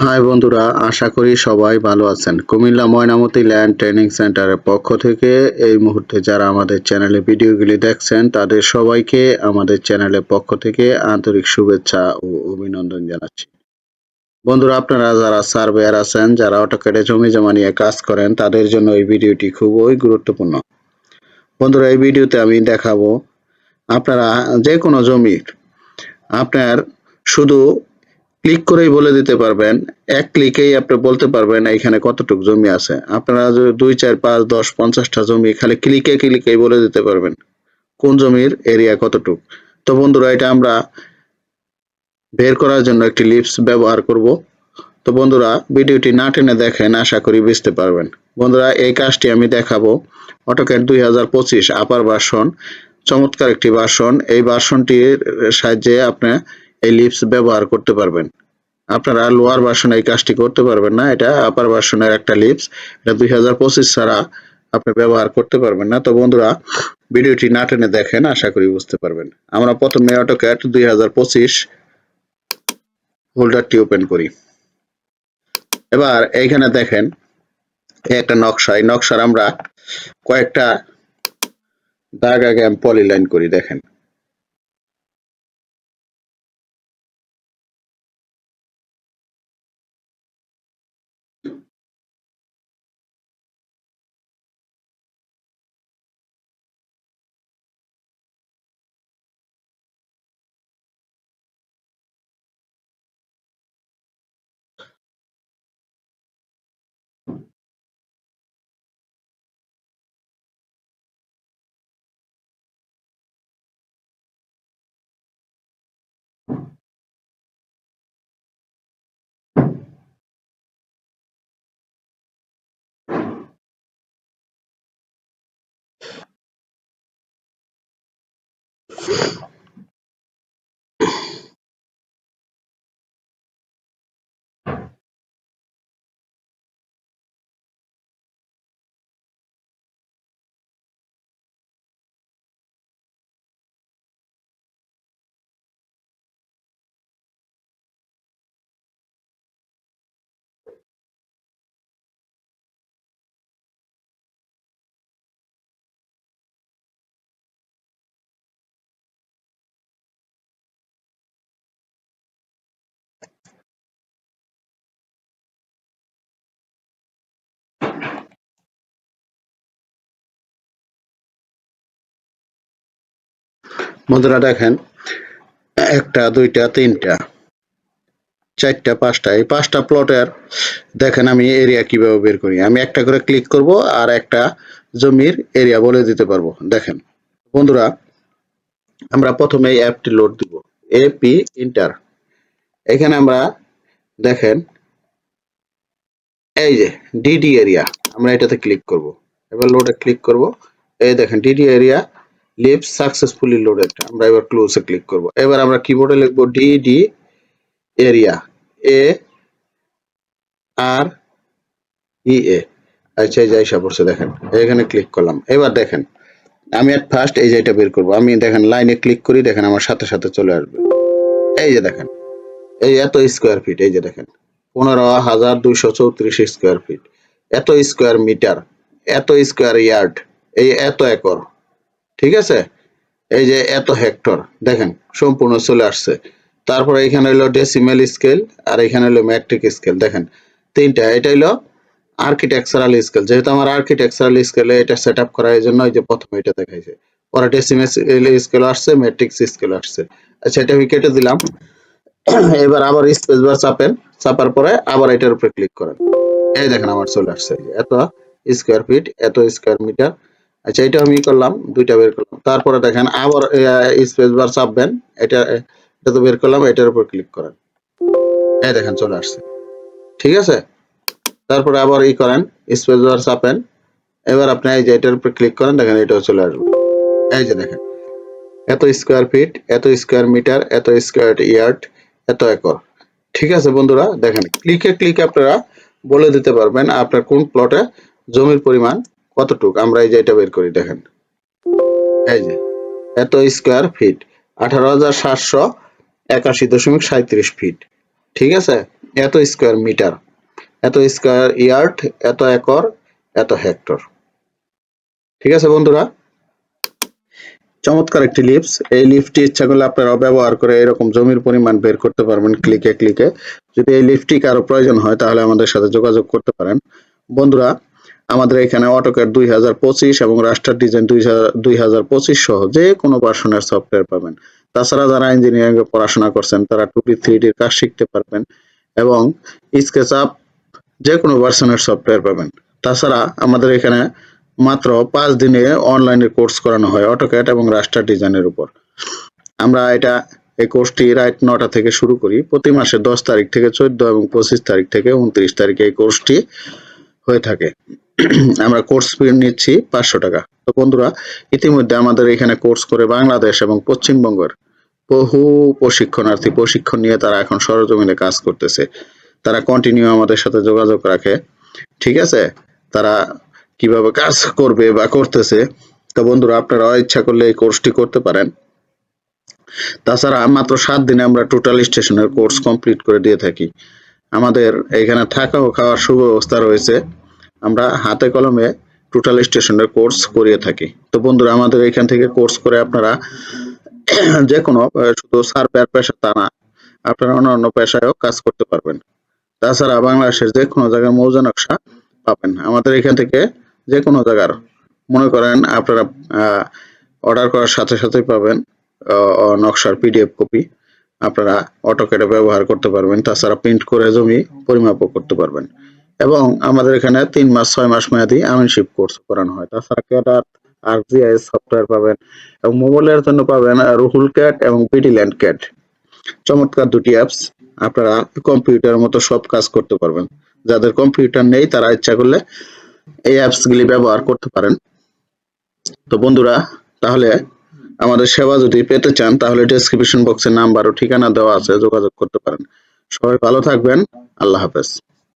High বন্ধুরা, আশা করি সবাই ভালো আছেন। কুমিল্লা ময়নামতি ল্যান্ড ট্রেনিং সেন্টারের পক্ষ থেকে এই মুহূর্তে যারা আমাদের চ্যানেলে ভিডিওগুলি দেখছেন তাদের সবাইকে আমাদের চ্যানেলের পক্ষ থেকে আন্তরিক শুভেচ্ছা ও অভিনন্দন জানাচ্ছি। বন্ধুরা, আপনারা যারা সার্ভেয়ার আছেন, যারা অটোক্যাডে জমি জমা নিয়ে কাজ করেন, তাদের জন্য এই ভিডিওটি খুবই গুরুত্বপূর্ণ। বন্ধুরা, এই ভিডিওতে আমি দেখাবো আপনারা যে কোনো জমির আপনার শুধু ক্লিক করেই বলে দিতে পারবেন। এক ক্লিকেই আপনি বলতে পারবেন এখানে কতটুক জমি আছে। আপনারা যদি 2, 4, 5, 10, 50টা জমি খালি ক্লিকেই বলে দিতে পারবেন কোন জমির এরিয়া কতটুক। তো বন্ধুরা, এটা আমরা বের করার জন্য একটি লিপস ব্যবহার করব। তো বন্ধুরা, ভিডিওটি না টেনে দেখেন, আশা করি বুঝতে পারবেন। বন্ধুরা, এই কাজটি আমি দেখাবো অটোক্যাড 2025 আপার ভার্সন, চমৎকার একটি ভার্সন। এই ভার্সনটির সাহায্যে আপনি এই লিপস ব্যবহার করতে পারবেন। আপনারা লোয়ার ভার্সনে এই কাজটি করতে পারবেন না। এটা আপার ভার্সনের একটা লিপস। এটা 2025 ছাড়া আপনি ব্যবহার করতে পারবেন না। তো বন্ধুরা, ভিডিওটি না টেনে দেখেন, আশা করি বুঝতে পারবেন। আমরা প্রথমে অটোক্যাড 2025 ফোল্ডারটি ওপেন করি। এবার এইখানে দেখেন একটা নকশা। এই নকশার আমরা কয়েকটা দাগ আগে আমি পলিলাইন করি। দেখেন, বন্ধুরা দেখেন, একটা, দুইটা, তিনটা, চারটা, পাঁচটা, এই 5টা প্লটের দেখেন আমি এরিয়া কিভাবে বের করি। আমি একটা করে ক্লিক করব আর একটা জমির এরিয়া বলে দিতে পারবো। দেখেন বন্ধুরা, আমরা প্রথমে এই অ্যাপটি লোড দিব, এপি ইন্টার। এখানে আমরা দেখেন এই যে ডিডি এরিয়া, আমরা এটাতে ক্লিক করব। এবার লোডে ক্লিক করব। এই দেখেন DD area live successfully loaded. আমরা এবার ক্লোজে ক্লিক করব। এবার আমরা কিবোর্ডে লিখব ডিডি এরিয়া, এ আর ই এ। আচ্ছা, এই যে আইসা পড়ছে, দেখেন এখানে ক্লিক করলাম। এবার দেখেন আমি এট ফার্স্ট এই যে এটা বের করব। আমি দেখেন লাইনে ক্লিক করি, দেখেন আমার সাথে সাথে চলে আসবে। এই যে দেখেন, এই এত স্কোয়ার ফিট, এই যে দেখেন 15,234 স্কোয়ার ফিট, এত স্কোয়ার মিটার, এত স্কোয়ার ইয়ার্ড, এই এত একর। ঠিক আছে, এই যে এত হেক্টর, দেখেন সম্পূর্ণ চলে আসছে। তারপরে এখানে হলো ডেসিমেল স্কেল আর এখানে হলো ম্যাট্রিক স্কেল। দেখেন তিনটা। এটা হলো আর্কিটেকচারাল স্কেল। যেহেতু আমার আর্কিটেকচারাল স্কেলে এটা সেট আপ করা, এই জন্য এই যে প্রথমে এটা দেখাইছে, পরে ডেসিমেল স্কেল আসছে, ম্যাট্রিক্স স্কেল আসছে। আচ্ছা, এটা আমি কেটে দিলাম। এবার আবার স্পেস বার চাপেন, চাপার পরে আবার এটার উপরে ক্লিক করেন। এই দেখেন আমার চলে আসছে এত স্কোয়ার ফিট, এত স্কোয়ার মিটার। আচ্ছা, এটা আমি করলাম, দুইটা বের করলাম। তারপরে দেখেন আবার স্পেস বার চাপবেন, এটা এটা তো বের করলাম, এটার উপর ক্লিক করেন। এই দেখেন চলে আসছে। ঠিক আছে, তারপরে আবার ই করেন, স্পেস বার চাপেন। এবার আপনি এই যে এটার উপর ক্লিক করেন, দেখেন এটাও চলে আসবে। এই যে দেখেন এত স্কোয়ার ফিট, এত স্কোয়ার মিটার, এত স্কোয়ার ইয়ার্ড, এত একর। ঠিক আছে বন্ধুরা, দেখেন ক্লিকে আপনারা বলে দিতে পারবেন আপনার কোন প্লটে জমির পরিমাণ কতটুক। আমরা এই যে এটা বের করি, দেখেন এই যে এত স্কোয়ার ফিট, 18,781.37 ফিট। ঠিক আছে, এত স্কোয়ার মিটার, এত স্কোয়ার ইয়ার্ড, এত একর, এত হেক্টর। ঠিক আছে বন্ধুরা, চমৎকার একটি লিপস। এই লিফটটি ইচ্ছা করলে আপনারা ব্যবহার করে এরকম জমির পরিমাণ বের করতে পারবেন ক্লিকে ক্লিকে। যদি এই লিফটটি কারো প্রয়োজন হয় তাহলে আমাদের সাথে যোগাযোগ করতে পারেন। বন্ধুরা, আমাদের এখানে অটোক্যাড 2025 এবং রাস্টার ডিজাইন 2025 সহ যে কোনো ভার্সনের সফটওয়্যার পাবেন। তাছাড়া যারা ইঞ্জিনিয়ারিং এ পড়াশোনা করছেন তারা 2D 3D র কাজ শিখতে পারবেন এবং স্কেচআপ যে কোনো ভার্সনের সফটওয়্যার পাবেন। তাছাড়া আমাদের এখানে মাত্র 5 দিনে অনলাইনে কোর্স করানো হয় অটোক্যাড এবং রাস্টার ডিজাইনের উপর। আমরা এই কোর্সটি রাত 9টা থেকে শুরু করি। প্রতি মাসের 10 তারিখ থেকে 14 এবং 25 তারিখ থেকে 29 তারিখে এই কোর্সটি হয়ে থাকে। আমরা কোর্স ফি নিচ্ছি 500 টাকা। তো বন্ধুরা, ইতিমধ্যে আমাদের এখানে কোর্স করে বাংলাদেশ এবং পশ্চিমবঙ্গের বহু প্রশিক্ষণার্থী প্রশিক্ষণ নিয়ে তারা এখন সরজমিনে কাজ করতেছে। তারা কন্টিনিউ আমাদের সাথে যোগাযোগ রাখে। ঠিক আছে, তারা কিভাবে কাজ করবে বা করতেছে। তো বন্ধুরা, আপনারা ইচ্ছা করলে এই কোর্সটি করতে পারেন। তাছাড়া মাত্র 7 দিনে আমরা টোটাল স্টেশনের কোর্স কমপ্লিট করে দিয়ে থাকি। আমাদের এখানে থাকা ও খাওয়ার সুব্যবস্থা রয়েছে। আমরা হাতে কলমে টোটাল স্টেশনের কোর্স করিয়ে থাকি। তো বন্ধুরা, আমাদের এখান থেকে কোর্স করে আপনারা যে কোনো শুধু সার্ভেয়ার পেশা তা না, আপনারা অন্যান্য পেশায়ও কাজ করতে পারবেন। তাছাড়া বাংলাদেশের যে কোনো জায়গায় মৌজা নকশা পাবেন আমাদের এখান থেকে। যে কোনো জায়গার মনে করেন আপনারা অর্ডার করার সাথে সাথেই পাবেন নকশার পিডিএফ কপি। আপনারা অটোক্যাডে ব্যবহার করতে পারবেন। তাছাড়া প্রিন্ট করে জমি পরিমাপও করতে পারবেন। এবং আমাদের এখানে 3 মাস 6 মাস মেয়াদি আমিনশিপ কোর্স করানো হয়। তাছাড়া ক্যাডার আর্কজিআইএস সফটওয়্যার পাবেন এবং মোবাইলের জন্য পাবেন রুহুল ক্যাট এবং পিডিল্যান্ড ক্যাট। চমৎকার দুটি অ্যাপস। আপনারা কম্পিউটারের মতো সব কাজ করতে পারবেন। যাদের কম্পিউটার নেই তারা ইচ্ছা করলে এই অ্যাপসগুলি ব্যবহার করতে পারেন। তো বন্ধুরা, তাহলে আমাদের সেবা যদি পেতে চান তাহলে ডেসক্রিপশন বক্সে নাম্বার ও ঠিকানা দেওয়া আছে, যোগাযোগ করতে পারেন। সবাই ভালো থাকবেন। আল্লাহ হাফেজ।